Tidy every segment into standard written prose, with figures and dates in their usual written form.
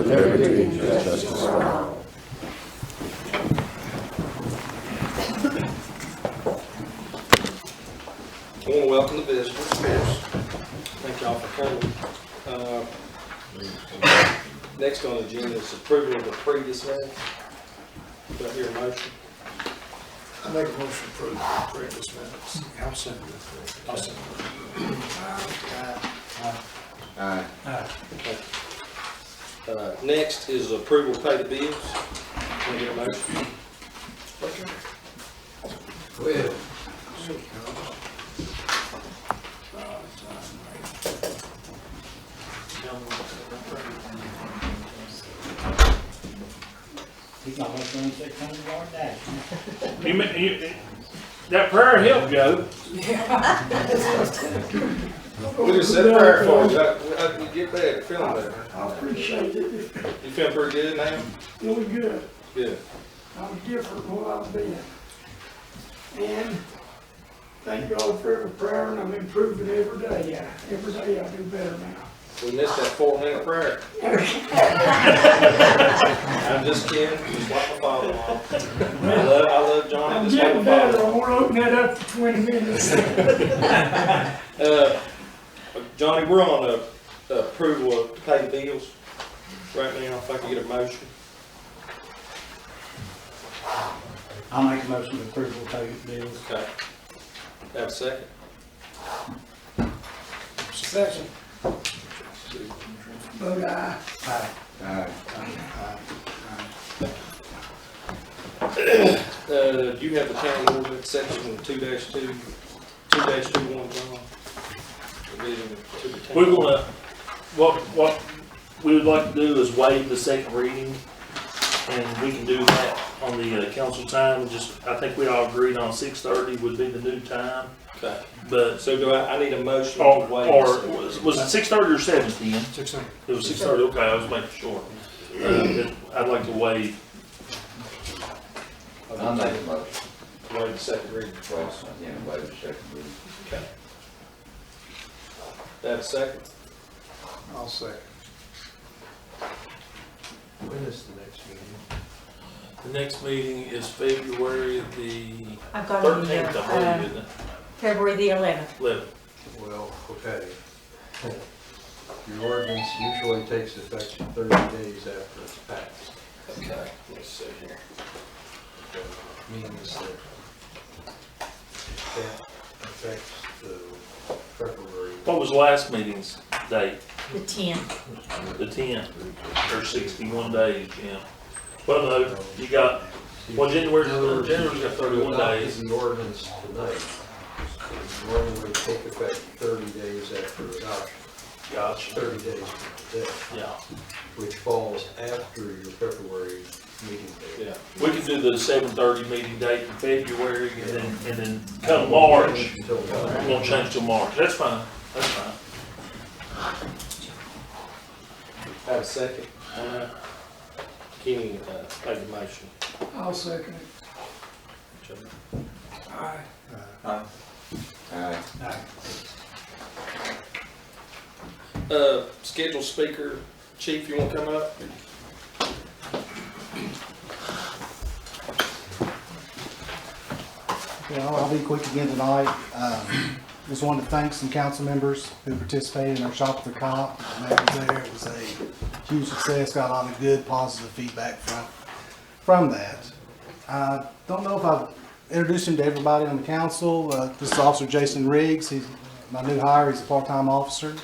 with liberty and justice for all. I want to welcome the visitors, of course. Thank y'all for coming. Next on the agenda is approval of the previous minutes. Do I hear a motion? I make a motion to approve the previous minutes. I'll send it. I'll send it. Next is approval to pay the bills. Can I get a motion? Well. He's almost $2,600 back. That prayer helped, Joe. We just said a prayer for you. You get better, feeling better. I appreciate it. You feeling pretty good now? Really good. Good. I'm different from what I've been. And thank God for every prayer, and I'm improving every day. Every day I do better now. We missed that 4-minute prayer. I'm just kidding. Just like my father-in-law. I love Johnny. I'm Just like getting my better. father. I want to open that up for 20 minutes. Johnny, we're on approval of pay the bills right now. If I can get a motion. I'll make a motion to approve the pay bills. Okay. Have a second? Second. Vote aye. Do you have the county ordinance section 2-2, 2-21, John? We're gonna, what we would like to do is waive the second reading, and we can do that on the council time. Just, I think we all agreed on 6:30 would be the new time, Okay. but, So do I need a motion to or waive? was it 6:30 or 7:10? 6:00. It was 6:30, okay, I was making sure. I'd like to waive. I'll make a motion. Waive the second reading. Waive the second reading. Okay. Have a second? I'll second. When is the next meeting? The next meeting is February the I've got it 13th, I here, believe, isn't it? February the 11th. 11th. Well, okay. Your ordinance usually takes effect 30 days after it's passed. Okay, let's see here. Means that that affects the February. What was last meeting's date? The 10th. The 10th, or 61 days, yeah. Well, no, you got, well, January's got 31 days. The ordinance tonight normally take effect 30 days after adoption. Gotcha. 30 days from today, Yeah. which falls after your February meeting date. Yeah. We can do the 7:30 meeting date in February, and then come March, Until we're gonna change till March. That's fine, that's fine. Have a second? Kenny, make the motion. I'll second it. Aye. Scheduled speaker, Chief, you wanna come up? Well, I'll be quick again tonight. Just wanted to thank some council members who participated in our Shop with the Cop. And that was there. It was a huge success. Got a lot of good, positive feedback from that. Don't know if I've introduced him to everybody on the council. This is Officer Jason Riggs. He's my new hire. He's a part-time officer.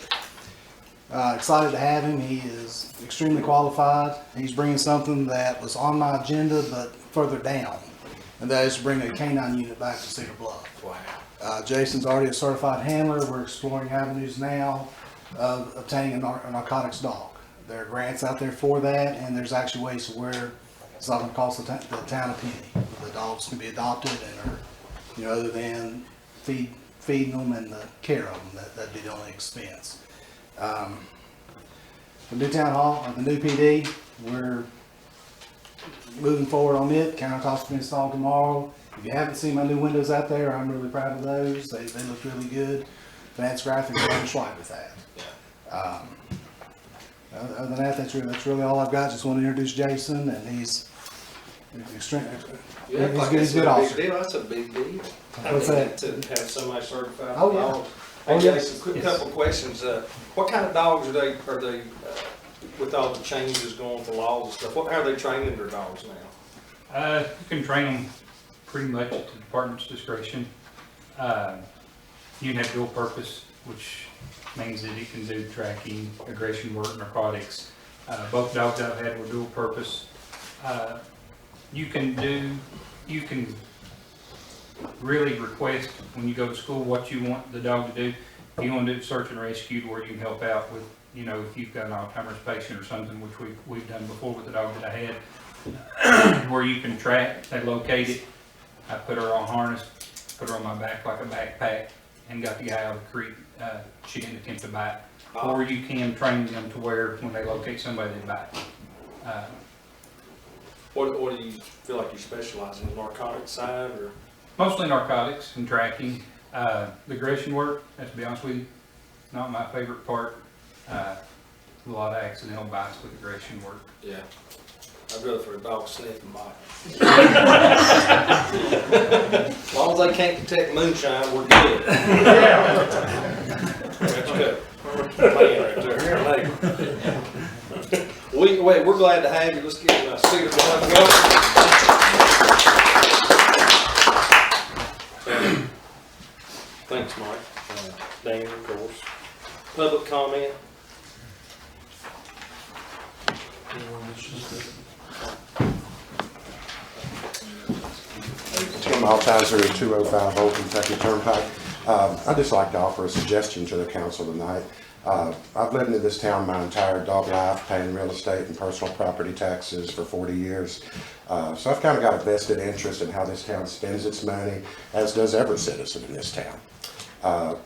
Excited to have him. He is extremely qualified. He's bringing something that was on my agenda, but further down. And that is to bring a canine unit back to Cedar Bluff. Wow. Jason's already a certified handler. We're exploring avenues now of obtaining a narcotics dog. There are grants out there for that, and there's actually ways to where it's not going to cost the town a penny. The dogs can be adopted and are, other than feeding them and the care of them, that'd be the only expense. The new town hall, the new PD, we're moving forward on it. Countertops will be installed tomorrow. If you haven't seen my new windows out there, I'm really proud of those. They look really good. Advanced graphics, I'm sure with that. other than that, that's really all I've got. Just want to introduce Jason, and he's extremely, Yeah, he's like good, it's he's a good a big officer. deal. That's a big deal. What's that? To have somebody certified. Oh, yeah. dog. Oh, Hey, yeah. Jason, quick couple questions. What kind of dogs are they, with all the changes going for laws and stuff, how are they training their dogs now? You can train them pretty much at the department's discretion. You can have dual purpose, which means that it can do tracking, aggression work, narcotics. Both dogs I've had were dual purpose. You can really request when you go to school what you want the dog to do. If you want to do search and rescue, where you can help out with, you know, if you've got an Alzheimer's patient or something, which we've done before with the dog that I had, where you can track, they locate it. I put her on harness, put her on my back like a backpack, and got the guy out of the creek. She didn't attempt to bite. Or you can train them to where when they locate somebody, they bite. What do you feel like you specialize in, the narcotic side or? Mostly narcotics and tracking. The aggression work, to be honest with you, not my favorite part. A lot of accidental bites with aggression work. Yeah. I'd rather for a dog to sniff and bite. As long as they can't detect moonshine, we're good. That's good. Man right there. We're glad to have you. Let's get Cedar Bluff welcome. Thanks, Mike. Dan, of course. Public comment. Tim Altizer at 205 Old Kentucky Turnpike. I'd just like to offer a suggestion to the council tonight. I've lived in this town my entire dog life, paying real estate and personal property taxes for 40 years. So I've kind of got a vested interest in how this town spends its money, as does every citizen in this town.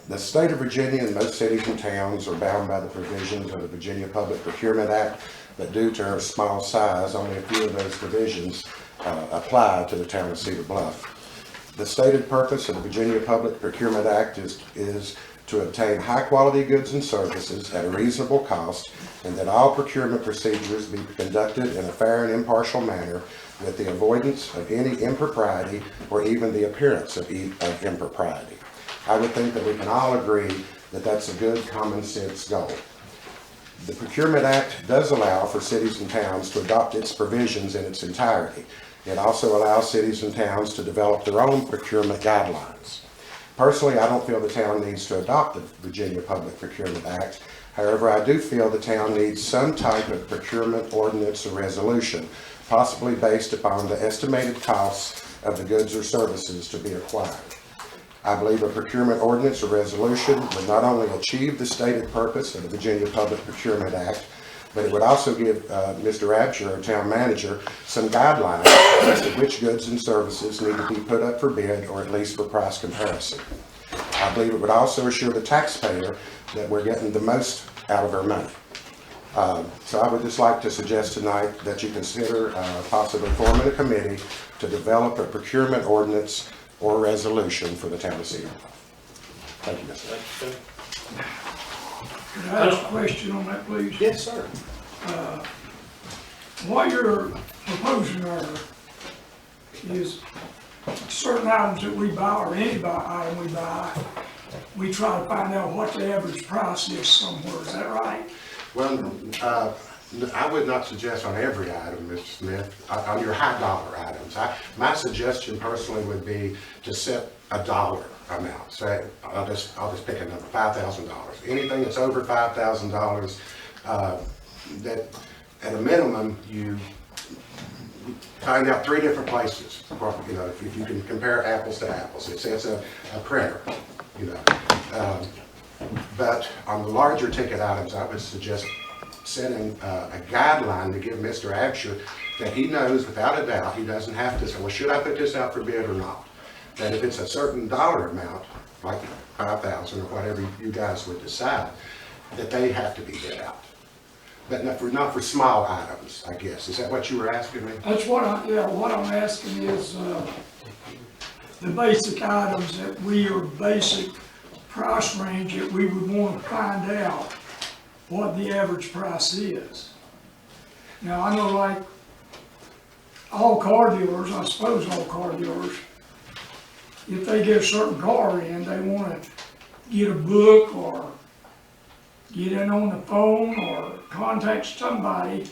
The state of Virginia and most cities and towns are bound by the provisions of the Virginia Public Procurement Act, but due to her small size, only a few of those provisions apply to the town of Cedar Bluff. The stated purpose of the Virginia Public Procurement Act is to obtain high-quality goods and services at a reasonable cost, and that all procurement procedures be conducted in a fair and impartial manner with the avoidance of any impropriety or even the appearance of impropriety. I would think that we can all agree that that's a good common sense goal. The Procurement Act does allow for cities and towns to adopt its provisions in its entirety. It also allows cities and towns to develop their own procurement guidelines. Personally, I don't feel the town needs to adopt the Virginia Public Procurement Act. However, I do feel the town needs some type of procurement ordinance or resolution, possibly based upon the estimated costs of the goods or services to be acquired. I believe a procurement ordinance or resolution would not only achieve the stated purpose of the Virginia Public Procurement Act, but it would also give Mr. Absher, our town manager, some guidelines as to which goods and services need to be put up for bid or at least for price comparison. I believe it would also assure the taxpayer that we're getting the most out of our money. So I would just like to suggest tonight that you consider possibly forming a committee to develop a procurement ordinance or resolution for the town of Cedar Bluff. Thank you, Mr. Thank you, sir. Can I ask a question on that, please? Yes, sir. What you're proposing there is certain items that we buy, or any item we buy, we try to find out what the average price is somewhere, is that right? Well, I would not suggest on every item, Mr. Smith, on your high dollar items. My suggestion personally would be to set a dollar amount. Say, I'll just pick a number, $5,000. Anything that's over $5,000, that at a minimum you find out 3 different places. You know, if you can compare apples to apples, it's a printer. You know, but on the larger ticket items, I would suggest setting a guideline to give Mr. Absher that he knows without a doubt, he doesn't have to say, well, should I put this out for bid or not? That if it's a certain dollar amount, like 5,000 or whatever you guys would decide, that they have to be bid out. But not for small items, I guess. Is that what you were asking me? That's what what I'm asking is, the basic items that basic price range that we would want to find out what the average price is. Now, I know like all car dealers, I suppose all car dealers, if they get a certain car in, they wanna get a book or get in on the phone or contact somebody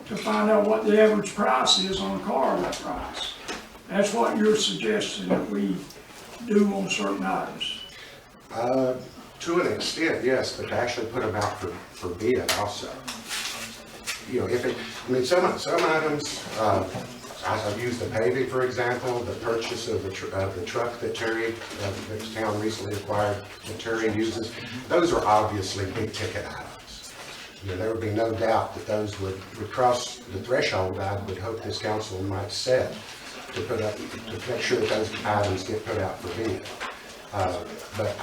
to find out what the average price is on a car of that price. That's what you're suggesting that we do on certain items. To an extent, yes, but to actually put them out for bid also. You know, some items, I've used the paving, for example, the purchase of the truck that Terry, that the town recently acquired, that Terry uses. Those are obviously big ticket items. You know, there would be no doubt that those would cross the threshold I would hope this council might set to put up, to make sure that those items get put out for bid. But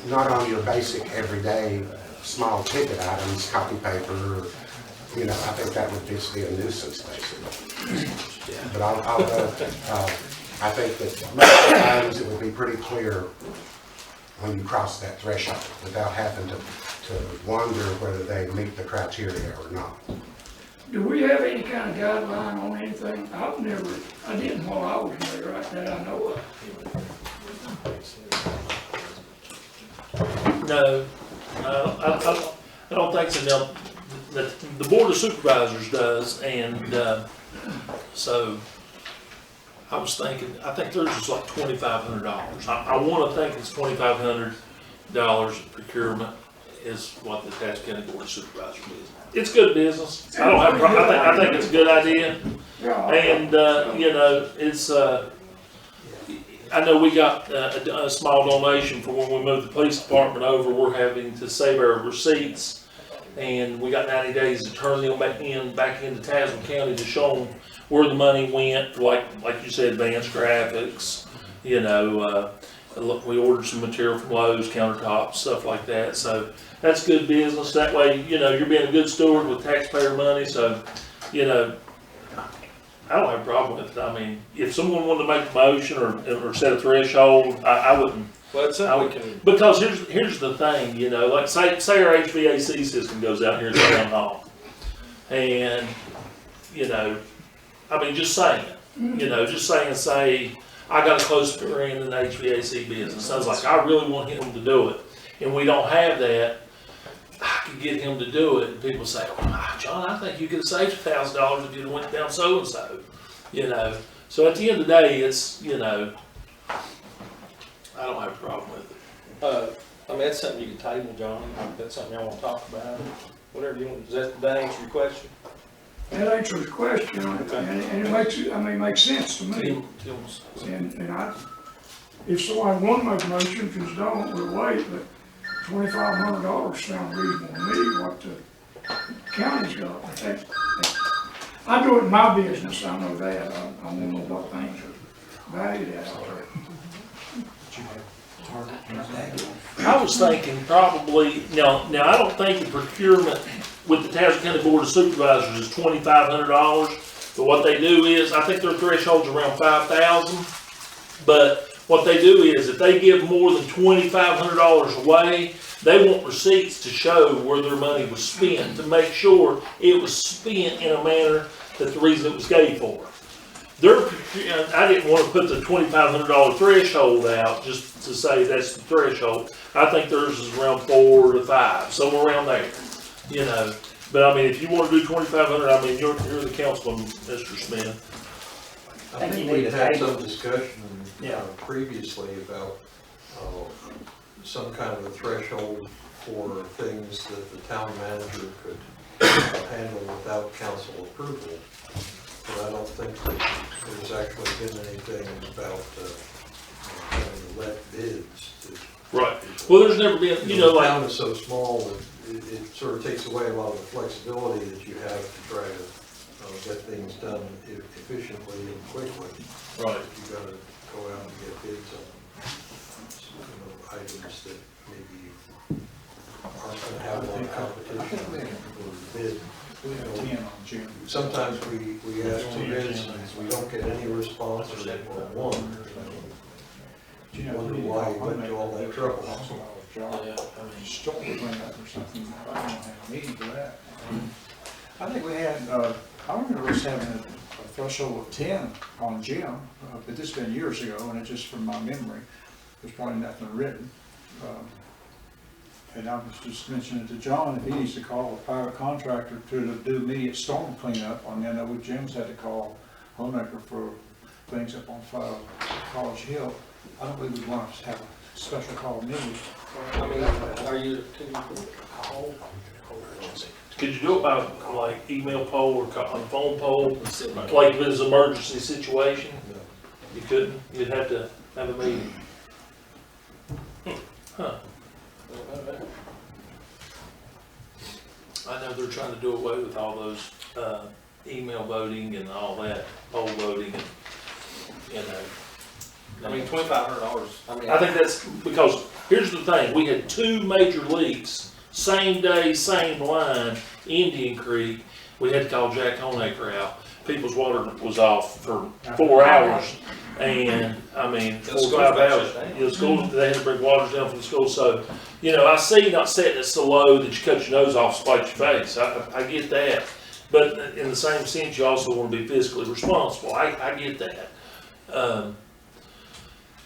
not on your basic everyday small ticket items, copy paper, or, you know, I think that would just be a nuisance basically. But I think that most of the times it would be pretty clear when you cross that threshold without having to wonder whether they meet the criteria or not. Do we have any kind of guideline on anything? I didn't while I was there, right, that I know of. No, I don't think so. Now, the Board of Supervisors does, and so I was thinking, I think theirs is like $2,500. I want to think it's $2,500 procurement is what the Taft County Board of Supervisors is. It's good business. I don't have a problem. I think it's a good idea, and you know, it's. I know we got a small donation for when we moved the police department over. We're having to save our receipts, and we got 90 days to turn them back into Tazewell County to show them where the money went for, like you said, advanced graphics. You know, we ordered some material from Lowe's, countertops, stuff like that. So that's good business. That way, you know, you're being a good steward with taxpayer money. So, you know, I don't have a problem with it. I mean, if someone wanted to make a motion or set a threshold, I wouldn't. Well, it's something we can. Because here's the thing, you know, like say our HVAC system goes out here in the town hall, and you know, I mean, just saying, you know, say I got a close friend in the HVAC business. I was like, I really want him to do it, and we don't have that. I could get him to do it, and people say, oh, John, I think you could have saved $1,000 if you'd have went down so and so, you know. So at the end of the day, it's, you know, I don't have a problem with it. I mean, that's something you can table, John. That's something y'all want to talk about. Whatever you want. Does that answer your question? That answers the question, and it makes sense to me. And if somebody want to make a motion, if you don't, we'll wait, but $2,500 sounds reasonable to me, what the county's got. I do it in my business, I know that. I want to know what things are valued at out there. I was thinking probably, now I don't think the procurement with the Tazewell County Board of Supervisors is $2,500, but what they do is, I think their threshold's around $5,000, but what they do is, if they give more than $2,500 away, they want receipts to show where their money was spent, to make sure it was spent in a manner that the reason it was gave for. I didn't want to put the $2,500 threshold out just to say that's the threshold. I think theirs is around 4 to 5, somewhere around there, you know. But I mean, if you want to do $2,500, I mean, you're the councilman, Mr. Smith. I think we had some discussion previously about some kind of a threshold for things that the town manager could handle without council approval. But I don't think that there's actually been anything about having to let bids. Right. Well, there's never been, you know, the like. town is so small that it sort of takes away a lot of the flexibility that you have to try to get things done efficiently and quickly. Right. You got to go out and get bids on items that maybe aren't going to have a lot of competition for bid. Sometimes we ask for bids and we don't get any response or one. You wonder why you went to all that trouble. job. Yeah, I mean, Storm cleanup or something, I don't have a meeting for that. I think we had, I remember us having a threshold of 10 on Jim, but this has been years ago, and it's just from my memory. There's probably nothing written. And I was just mentioning to John, if he needs to call a private contractor to do immediate storm cleanup, I mean, I know Jim's had to call Homeacre for things up on College Hill. I don't believe we'd want to have a special call needed. I mean, are you, can you call? Could you do it by like email poll or phone poll, like if it's an emergency situation? You couldn't, you'd have to have a meeting. Huh. I know they're trying to do away with all those, email voting and all that, poll voting and, you know. I mean, $2,500, I mean. I think that's because, here's the thing, we had 2 major leaks, same day, same line, Indian Creek. We had to call Jack Homeacre out. People's water was off for 4 hours. And, I mean, 4 or 5 hours. The school, they had to bring waters down from the school. So, you know, I see not setting it so low that you cut your nose off, spite your face. I get that. But in the same sense, you also want to be fiscally responsible. I get that.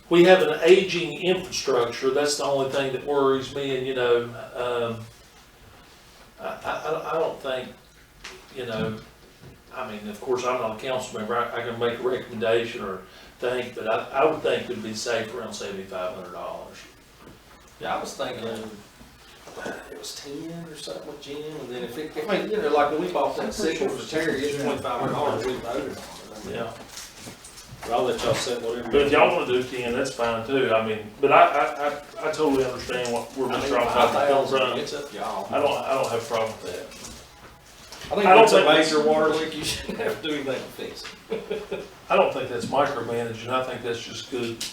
We have an aging infrastructure. That's the only thing that worries me. And, you know, I don't think, you know, I mean, of course, I'm not a council member. I can make a recommendation or think, but I would think it would be safe around $7,500. Yeah, I was thinking it was 10 or something with Jim, and then if it, I mean, you know, like when we bought that sickle for Terry, it's $2,500, we voted on it. Yeah. But I'll let y'all set whatever. But if y'all want to do 10, that's fine too. I mean, but I totally understand where Mr. Alford comes from. It's up to y'all. I don't have a problem with that. I think I don't if it's a think major water leak, you shouldn't have to do anything to fix it. I don't think that's micromanaging. I think that's just good,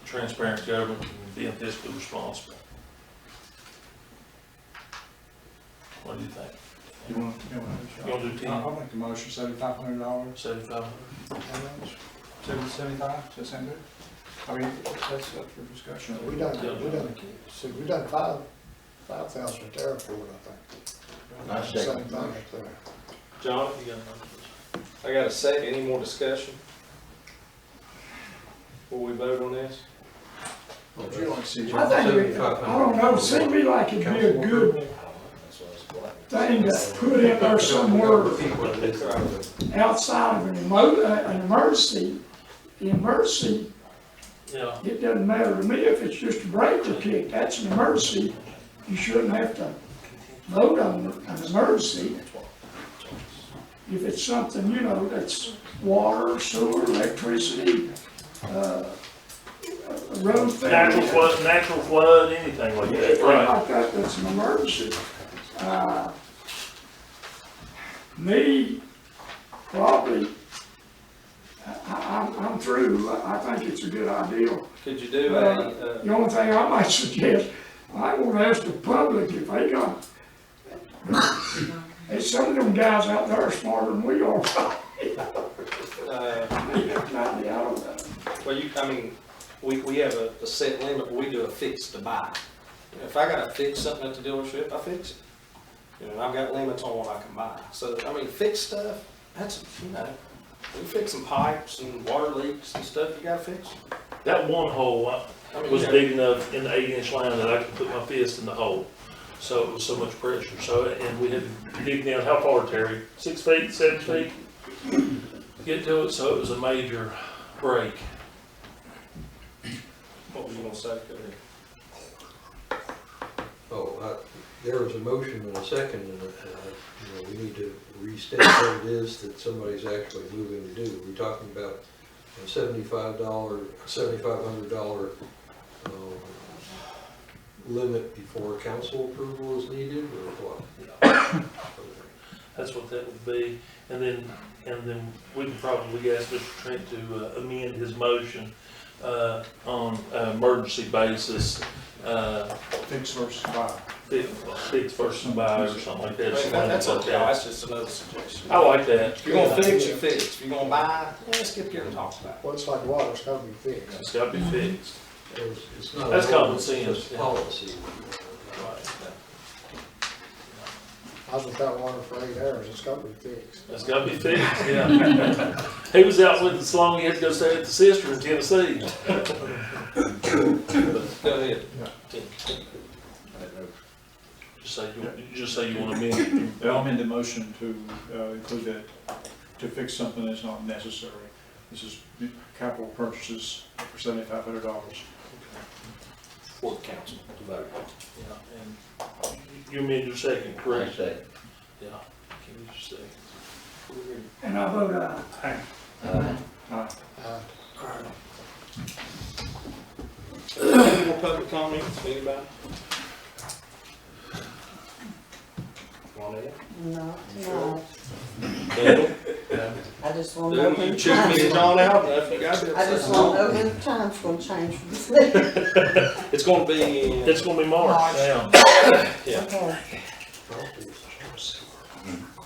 transparent government and being fiscally responsible. What do you think? You want You want to do 10? I'll make the motion, $7,500. 7,500? 75, does that sound good? I mean, that's up for discussion. We done 5,000 at the airport, I think. I Same second. thing up there. John, you got I got a second, any more discussion? Before we vote on this? Would you like to see? I think, I don't know, it seemed to me like it'd be a good thing to put in there somewhere outside of an emergency. The emergency, Yeah. it doesn't matter to me if it's just a breaker kick, that's an emergency. You shouldn't have to vote on an emergency. If it's something, you know, that's water, sewer, electricity, road failure. Natural flood, anything like that, Anything right? like that, that's an emergency. Me, probably, I'm through, I think it's a good idea. Could you do The only thing I might suggest, I want to ask the public if they got, hey, some of them guys out there are smarter than we are. I don't know. well, I mean, we have a set limit, but we do a fix to buy. If I gotta fix something at the dealership, I fix it. You know, I've got limits on what I can buy. So, I mean, fix stuff, that's, you know, we fix some pipes and water leaks and stuff, you gotta fix. That one hole I mean, was you know, big enough in the 8-inch line that I could put my fist in the hole. So it was so much pressure. So, and we had to dig down, how far, Terry? 6 feet, 7 feet? Get to it, so it was a major break. What was you gonna say? Go ahead. There was a motion and a second, and, you know, we need to restate what it is that somebody's actually moving to do. We're talking about a $7,500 limit before council approval is needed, or what? That's what that would be. And then we can probably ask Mr. Trent to amend his motion on an emergency basis. Fix versus buy. Fix versus buy or something like that. That's okay, that's just another suggestion. I like that. If you're gonna fix, you fix. If you're gonna buy, let's get here and talk about it. Well, it's like water, it's gotta be fixed. It's gotta be fixed. It's not. That's an common ordinance, sense, It's yeah. policy. I was without water for 8 hours, it's got to be fixed. That's gotta be fixed, yeah. He was out with us long, he had to go stay at the sister in Tennessee. Go ahead. Just say you want to amend it. I'll amend the motion to include that, to fix something that's not necessary. This is capital purchases for $7,500. For the council to vote. Yeah, and you amend your second, I correct? say, Yeah. Give me your second. And I vote aye. Any more public comments, anybody? Come on in. No, no, Daniel? I just want to know Then when you the check me and time, John out, and if you got it. I just want to know when the time's gonna change for this meeting. It's gonna be in. It's gonna be March now. Yeah, Okay.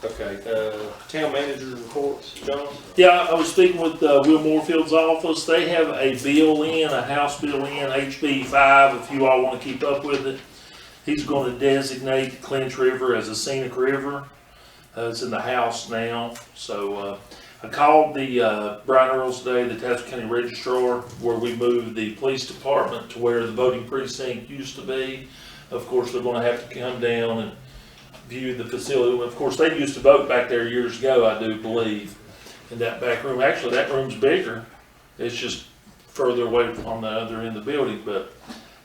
okay, town manager reports, John? Yeah, I was speaking with Will Moorfield's office. They have a bill in, a House bill in, HB 5, if you all want to keep up with it. He's going to designate Clinch River as a scenic river. It's in the House now. So I called the Brian Earls today, the Tassau County Registrar, where we moved the police department to where the voting precinct used to be. Of course, they're going to have to come down and view the facility. Of course, they used to vote back there years ago, I do believe, in that back room. Actually, that room's bigger. It's just further away on the other end of the building, but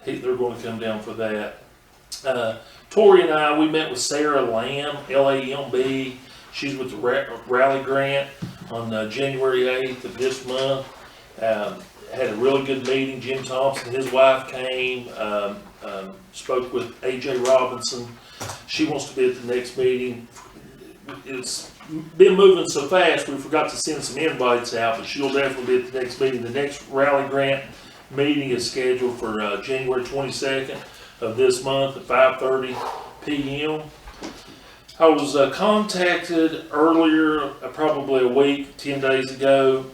they're going to come down for that. Tori and I, we met with Sarah Lamb, LAMB. She's with the Rally Grant on January 8th of this month. Had a really good meeting. Jim Thompson, his wife came, spoke with AJ Robinson. She wants to be at the next meeting. It's been moving so fast, we forgot to send some invites out, but she'll definitely be at the next meeting. The next Rally Grant meeting is scheduled for January 22nd of this month at 5:30 p.m. I was contacted earlier, probably a week, 10 days ago.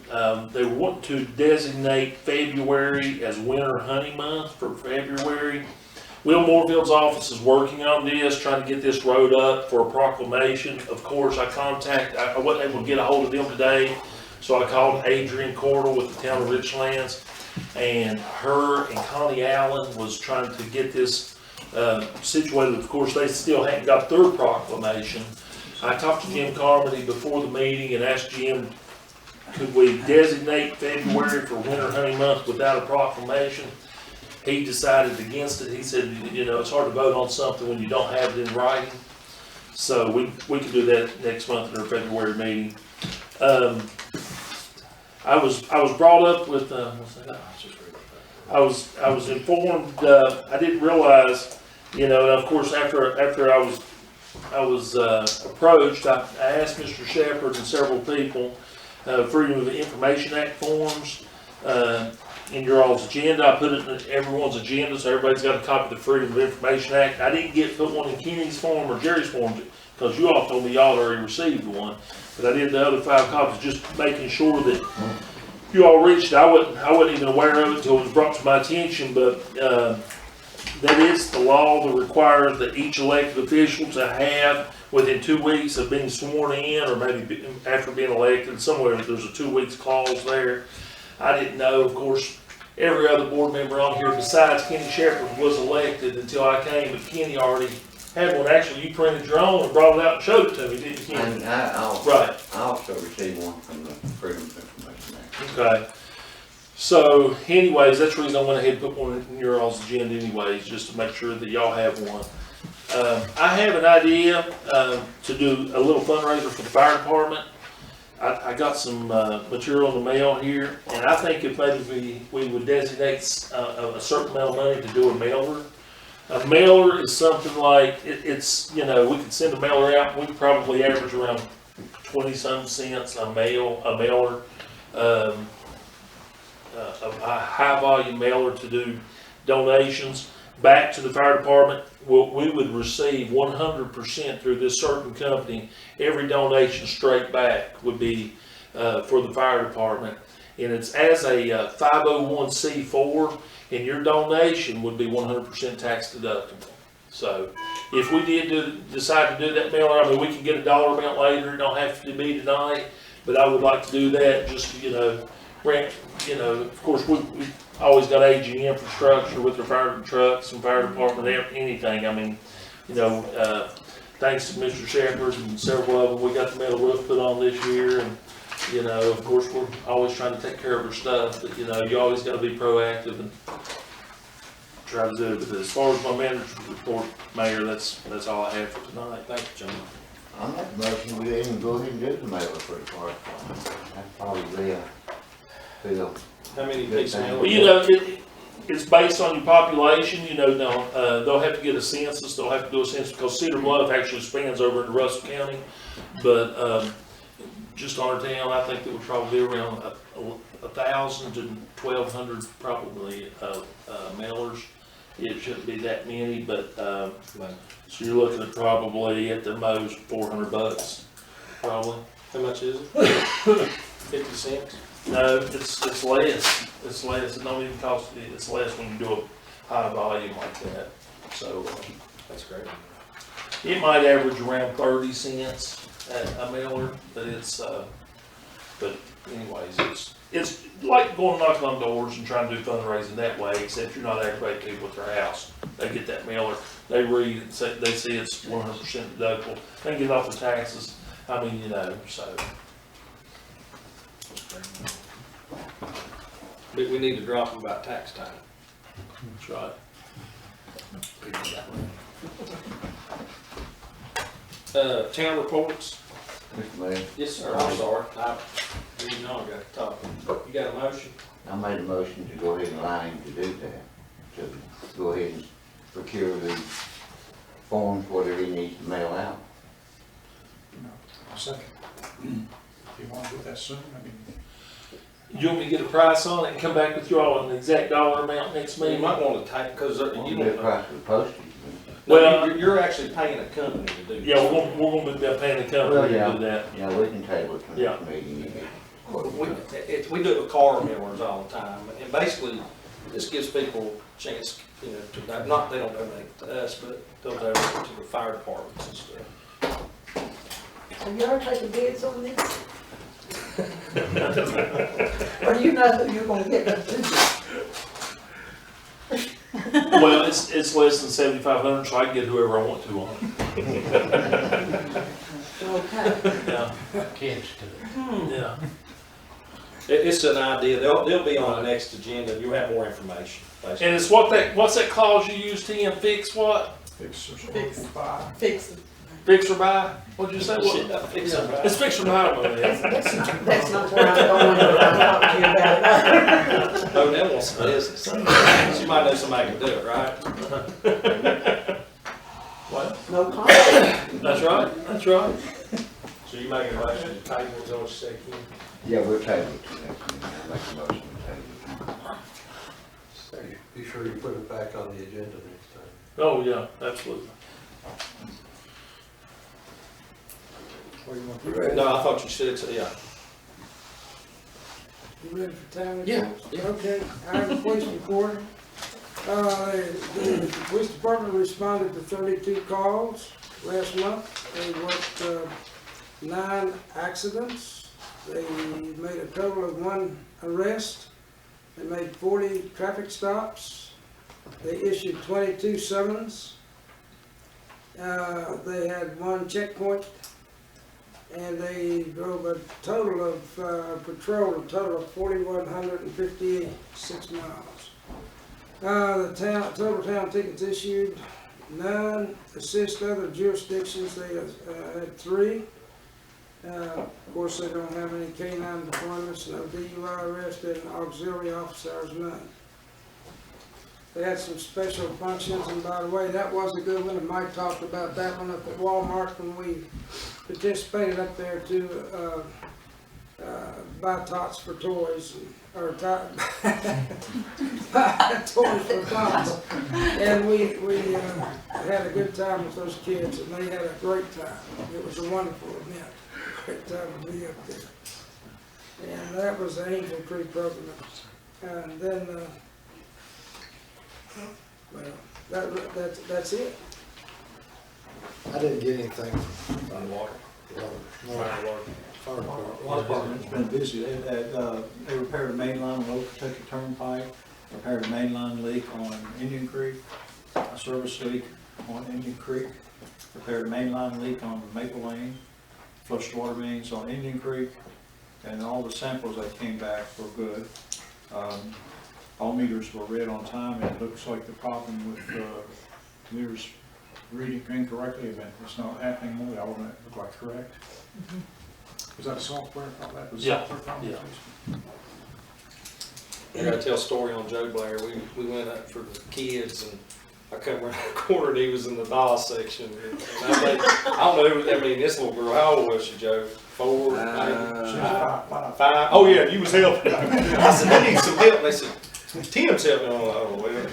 They were wanting to designate February as winter hunting month for February. Will Moorfield's office is working on this, trying to get this wrote up for a proclamation. Of course, I wasn't able to get a hold of them today, so I called Adrian Cordell with the town of Richlands, and her and Connie Allen was trying to get this situated. Of course, they still hadn't got their proclamation. I talked to Jim Carmody before the meeting and asked Jim, could we designate February for winter hunting month without a proclamation? He decided against it. He said, you know, it's hard to vote on something when you don't have it in writing. So we can do that next month in our February meeting. I was brought up with I was informed. I didn't realize, you know, and of course after I was approached, I asked Mr. Shepherd and several people Freedom of Information Act forms. In your all's agenda, I put it in everyone's agenda, so everybody's got a copy of the Freedom of Information Act. I didn't put one in Kenny's form or Jerry's form, because you all told me y'all already received one. But I did the other 5 copies, just making sure that you all reached it. I wasn't even aware of it until it was brought to my attention, but that is the law that requires that each elected official to have within 2 weeks of being sworn in, or maybe after being elected, somewhere there's a 2 weeks clause there. I didn't know, of course, every other board member on here besides Kenny Shepherd was elected until I came, but Kenny already had one. Actually, you printed your own and brought it out and showed it to me, didn't you, Kenny? And I also received one from the Freedom of Information Act. Okay. So anyways, that's the reason I went ahead and put one in your all's agenda anyways, just to make sure that y'all have one. I have an idea to do a little fundraiser for the fire department. I got some material in the mail here, and I think if maybe we would designate a certain amount of money to do a mailer. A mailer is something like, it's, you know, we could send a mailer out, we could probably average around 20-some cents a mailer. A high volume mailer to do donations back to the fire department. We would receive 100% through this certain company. Every donation straight back would be for the fire department. And it's as a 501c4, and your donation would be 100% tax deductible. So if we did decide to do that mailer, I mean, we can get a dollar amount later, it don't have to be tonight, but I would like to do that, just, of course, we always got aging infrastructure with the fire trucks and fire department, anything, I mean, thanks to Mr. Shepherd and several of them, we got the metal roof put on this year, and, of course, we're always trying to take care of our stuff, but, you always gotta be proactive and try to do it. But as far as my manager's report, Mayor, that's all I have for tonight. Thank you, John. I make a motion, we even go ahead and do the mailer for the fire department. That's probably, feel. How many pieces of mail? Well, it's based on your population, they'll have to get a census, they'll have to do a census, because Cedar Bluff actually spans over into Russell County. But, just on our town, I think there would probably be around 1,000 to 1,200 probably, mailers. It shouldn't be that many, but, so you're looking at probably at the most $400, probably. How much is it? 50 cents? No, it's less. It's less. It don't even cost. It's less when you do a high volume like that. So That's great. it might average around 30 cents at a mailer, but but anyways, it's like going knocking on doors and trying to do fundraising that way. Except you're not aggravating people at their house. They get that mailer. They read it. They see it's 100% deductible. They can get off the taxes. I mean, so. But we need to drop them about tax time. That's right. Town reports? Mr. Mayor, Yes, sir. I'm sorry. You know I got to talk. You got a motion? I made a motion to go ahead and allow him to do that, to go ahead and procure the forms, whatever he needs to mail out. I'll second. If you want to do that soon, I mean. You want me to get a price on it and come back with you all an exact dollar amount next You meeting? might want to type, because you Won't don't be a know. price for postage. Well, You're actually paying a company to do this. yeah, we're gonna be paying the company to do that. Yeah, we can table it to Yeah. the meeting. You get quoted. We do it with car mailers all the time, and basically, this gives people a chance, to, they don't donate to us, but they'll donate to the fire departments and stuff. Have you ever taken bids on this? Or you know who you're gonna get to do this? Well, it's less than 7,500, so I can get whoever I want to on it. Okay. Yeah, Kids to yeah. It's an idea, they'll be on the next agenda, you'll have more information, basically. And it's what's that clause you use, Tim? Fix what? Fix or Fix. something. Fix it. Fix or buy? What'd you say? What? Fix it, right? It's fix or buy, man. That's not where I'm going, but I'll talk to you about it. Oh, that wants some business. She might know somebody can do it, right? What? No comment. That's right, that's right. So you making a motion to table, is that what you said, Ken? Yeah, we'll table it to the next meeting. I'll make a motion to table it. Be sure you put it back on the agenda next time. Oh, yeah, absolutely. No, I thought you said, yeah. You ready for town reports? Yeah. Okay, I have a police report. The police department responded to 32 calls last month. They worked 9 accidents. They made a total of 1 arrest. They made 40 traffic stops. They issued 22 summons. They had 1 checkpoint. And they drove a total of, patrol, a total of 4,156 miles. The total town tickets issued, none. Assist other jurisdictions, they had 3. Of course, they don't have any canine deployments, no DUI arrest, and auxiliary officers, none. They had some special functions, and by the way, that was a good one, and Mike talked about that one up at Walmart when we participated up there to buy tots for toys, or buy toys for tots. And we had a good time with those kids, and they had a great time. It was a wonderful event, great time to be up there. And that was the Angel Creek program. And then, well, that's it. I didn't get anything. On water. No, fire department. Water department's been busy. They repaired a main line on Old Kentucky Turnpike, repaired a main line leak on Indian Creek, a service leak on Indian Creek, repaired a main line leak on Maple Lane, flushed water mains on Indian Creek, and all the samples that came back were good. All meters were read on time, and it looks like the problem with meters reading incorrectly, but it's not happening more. All of that look like correct. Was that a software? I thought that was a Yeah, software problem. yeah. I gotta tell a story on Joe Blair. We went up for the kids and I come around the corner and he was in the doll section. And I don't know, I mean, this little girl, how old was she, Joe? 4, maybe? Five? Oh yeah, you was helping. I said, they need some help. They said, Tim's helping. Oh, well.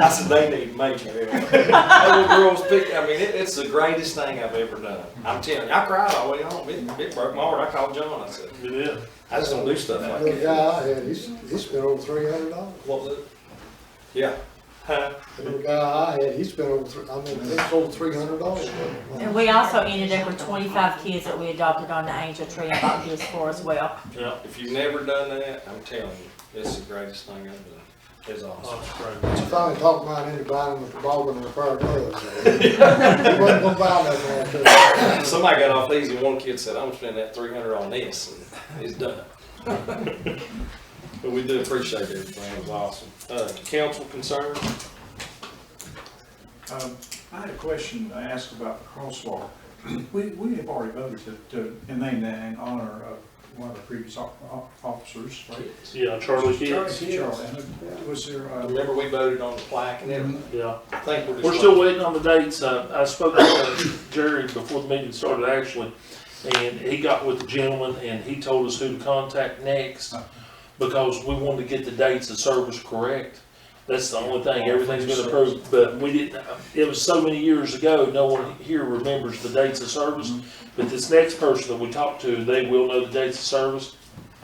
I said, they need major help. That little girl was picked, I mean, it's the greatest thing I've ever done. I'm telling you, I cried all the way home. It broke my heart. I called John. I said, Yeah. I just don't do stuff like The that. guy I had, he spent over $300. What was it? Yeah. Huh? The guy I had, he spent over, it's over $300. And we also ended up with 25 kids that we adopted on the Angel Tree and bought gifts for as well. Yeah. If you've never done that, I'm telling you, it's the greatest thing I've done. It's awesome. Oh, that's I finally talked mine into buying him with the ball and a pair of gloves. He wasn't gonna buy nothing like that. Somebody got off easy. One kid said, "I'm gonna spend that $300 on this," and it's done. But we do appreciate everything. It was awesome. Council concerns? I had a question to ask about the crosswalk. We have already voted to name that in honor of one of the previous officers, right? Yeah, Charlie Hicks. Charlie, and was there, Remember we voted on the plaque and everything? Yeah. I think we're just We're still waiting on the dates. I spoke to Jerry before the meeting started actually, and he got with the gentleman and he told us who to contact next because we wanted to get the dates of service correct. That's the only thing. Everything's been approved, but we didn't, it was so many years ago, no one here remembers the dates of service. But this next person that we talked to, they will know the dates of service.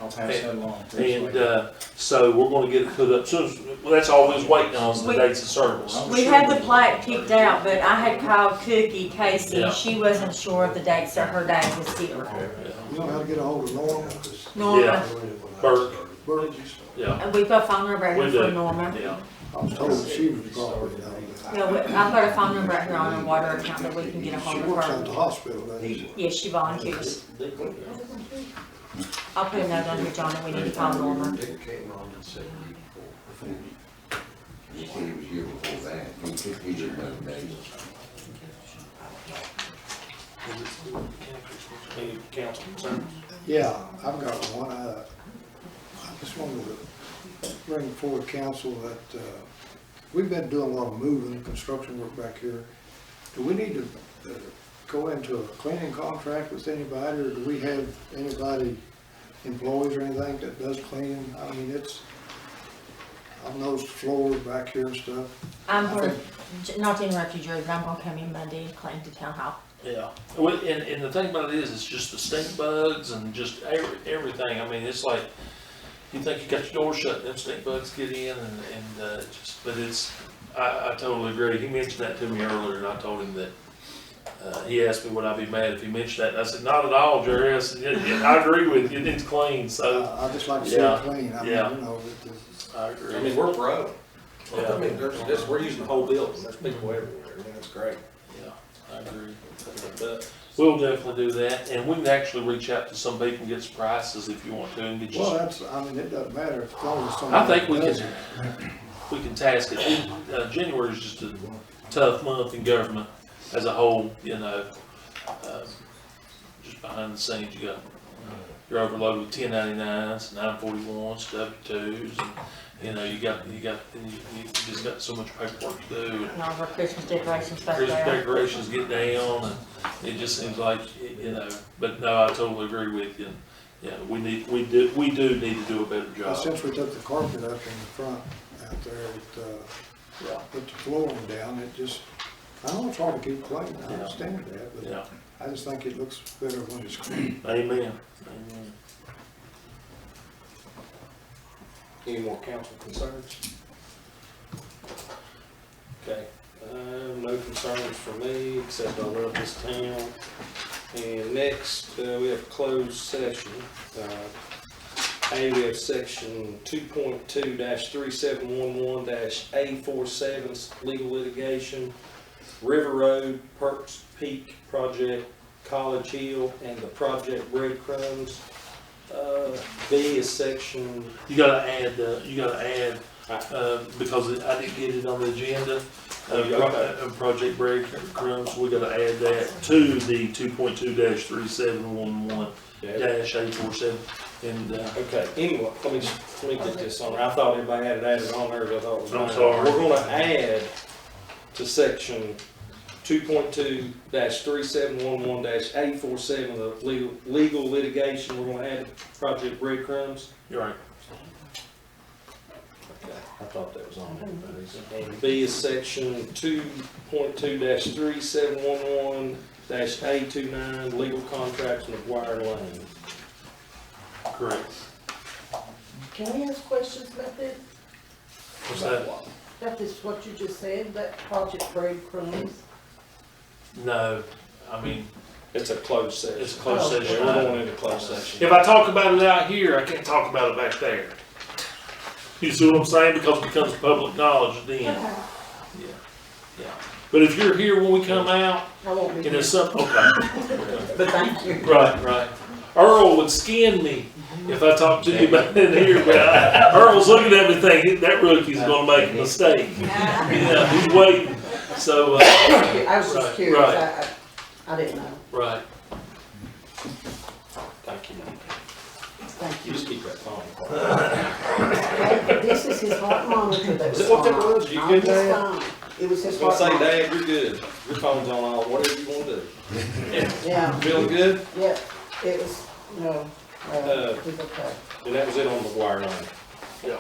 I'll pass that along. And so we're gonna get it put up soon. Well, that's all we was waiting on is the dates of service. We had the plaque picked out, but I had called Cookie Casey, Yeah. and she wasn't sure of the dates that her day was here. You know how to get a hold of Norma? Norma, Yeah. Burke, Burke? yeah, and we've got a phone number we right do, here for Norma. yeah. I was told she was probably down Yeah, I've got a phone number right here on her water account that we can get a there. hold She of works at her. the hospital, doesn't she? Yes, she volunteers. I'll put a note on here, John, that we need to call Norma. It came on in 74. He said he was here before that. He didn't know the dates. Any council concerns? Yeah, I've got one. I just wanted to bring forward council that, we've been doing a lot of moving, construction work back here. Do we need to go into a cleaning contract with anybody, or do we have anybody, employees or anything that does cleaning? I mean, I've noticed floors back here and stuff. I'm gonna, not to interrupt you, Drew, but I'm gonna come in Monday and clean the town hall. Yeah, well, and the thing about it is, it's just the stink bugs and just everything. I mean, it's like, you think you got your door shut, them stink bugs get in and just, but it's, I totally agree. He mentioned that to me earlier and I told him that, he asked me would I be mad if he mentioned that, and I said, not at all, Jerry. I said, yeah, I agree with you, it's clean, so. I just like to see Yeah, it clean. I mean, yeah. you know, I agree. I mean, we're pro. Yeah. I mean, we're using the whole building. There's people everywhere. I mean, that's great. Yeah, I agree. But We'll definitely do that, and we can actually reach out to some people and get some prices if you want to, and get you. well, I mean, it doesn't matter if it's always I somebody. think we does can, it. we can task it. January is just a tough month in government as a whole, you know. Just behind the scenes, you're overloaded with 1099s, 941s, W-2s, and, you know, you just got so much paperwork to do. And all of our Christmas decorations back Christmas there. decorations get down, and it just seems like, you know, but no, I totally agree with you. Yeah, we do need to do a better Well, job. since we took the carpet up in the front out there, Yeah, put the flooring down, it just, I know it's hard to keep clean, I Yeah. understand that, but yeah, I just think it looks better when it's clean. amen, amen. Any more council concerns? Okay, no concerns from me, except I love this town. And next, we have closed session. A, we have section 2.2-3711-A47, legal litigation, River Road, Perks Peak Project, College Hill, and the project breadcrumbs. B is section, You gotta add, because I didn't get it on the agenda, Project Breadcrumbs, we gotta add that to the 2.2-3711-A47. And, okay, anyway, let me get this on there. I thought everybody had it added on there, but I thought it was. I'm mine. sorry. We're gonna add to section 2.2-3711-A47, the legal litigation, we're gonna add Project Breadcrumbs. you're right. Okay, I thought that was on there. And B is section 2.2-3711-A29, legal contracts, McGuire Lane. Correct. Can we ask questions about this? What's that? About this, what you just said, that Project Breadcrumbs? No, I mean, It's a closed session. it's a closed Yeah, session. we're going into closed session. If I talk about it out here, I can't talk about it back there. You see what I'm saying? Because it becomes public knowledge then. Yeah. But if you're here when we come out, I won't be and here, it's something, okay. but thank you. Right. Earl would skin me if I talked to you about it here, but Earl's looking at me thinking, that rookie's gonna make a mistake. Yeah, he's waiting, so, I was just curious, right. I didn't know. Right. Thank you. Thank You just keep that phone. This is his heart monitor that Is was that what that on. was? You Not good, his Dad? phone. It was I his was heart gonna say, monitor. Dad, you're good. Your phone's on all, whatever you wanna do. Yeah, Feeling good? yeah, it was, no, it's okay. And that was it on McGuire Lane. Yeah.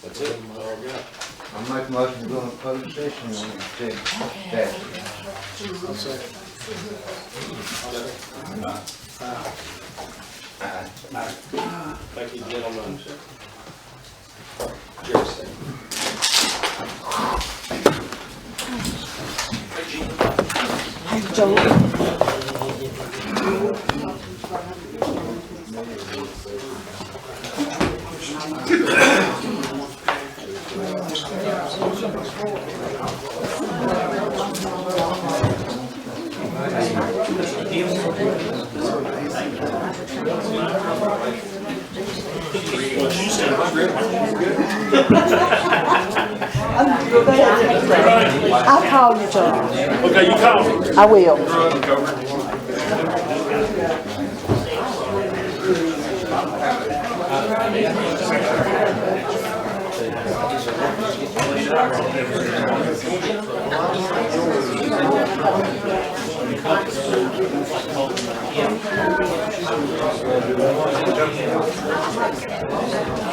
That's it. All right. I make a motion to go into closed session on the statute. Thank you, gentlemen. Jerry, second. I'll call you, John. Okay, you call me. I will.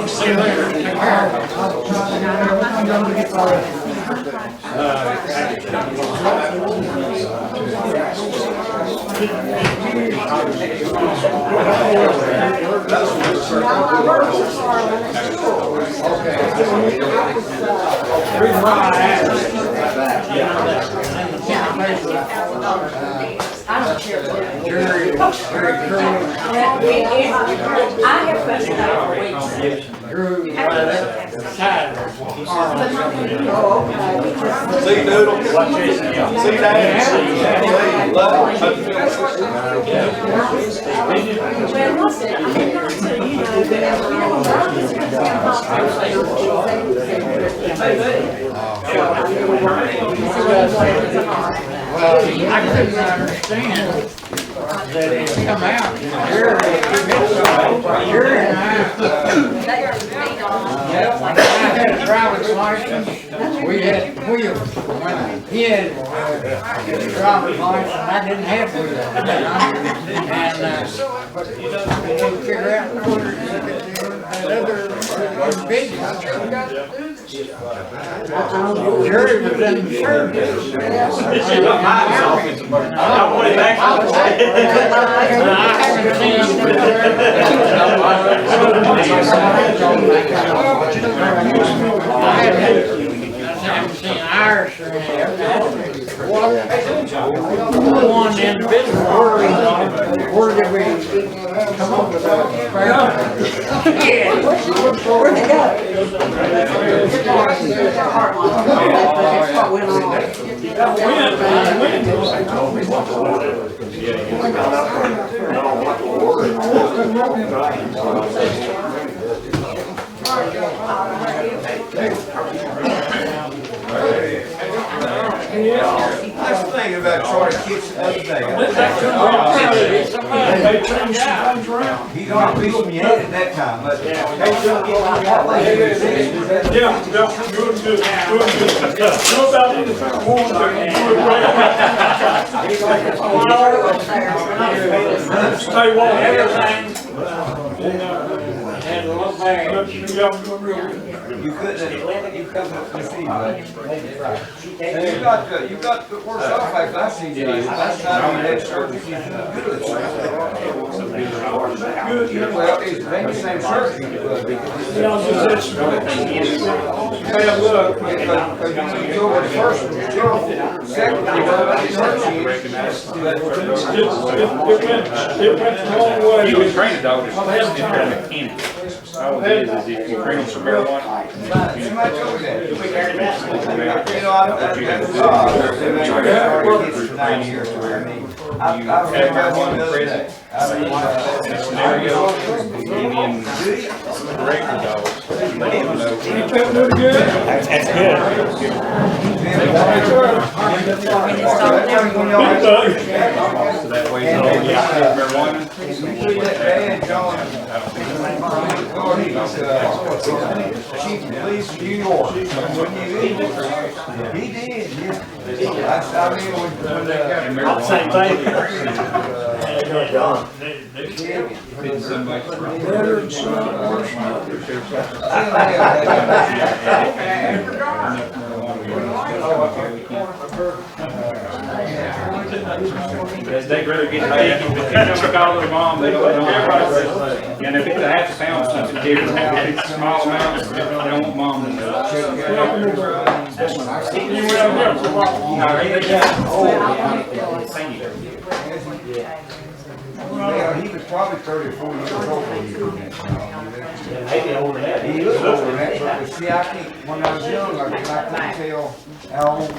See you later. Take care. I'm going to get started. I don't care what. I have questions over weeks. See you, Doodle. See you, Dad. Love. Hope you feel Well, I couldn't understand that it come out. You're and I. Yep, I had a driver's license, we had wheels. When he had a driver's license, I didn't have wheels. And, we figure out another business. Jerry was in the service. I want it back. I haven't seen him. Where did we come up with that? Where'd you go? What went on? That's the thing about Charlie Kitts the other day. They changed some things around. He's gonna be some head at that time, but they don't get what we got later. Yeah, good. Know about anything more than stay warm. You couldn't, you couldn't see, but. You got the worst off after I seen you. Last time you had surgery, you did good. Well, it's the same surgery. Bad luck. Because you go over the first one, second one, It went the wrong way. You can train a dog to smell if you're a mechanic. All it is if you train them for marijuana. too much over there. You know, I've had one the other day. Scenario, Indian regular dogs. They don't know. That's good. So that way, you don't get marijuana. Chief of Police of New York. He did, yeah. I mean, when Same thing. They'd rather get the big, if they never call their mom, they go, and if it's a half a pound, something different, if it's a small amount, they don't want mom to know. yeah, he was probably 34 years old when he did that. Maybe older than that. He looked older than that, but see, I think, when I was young, I couldn't tell how old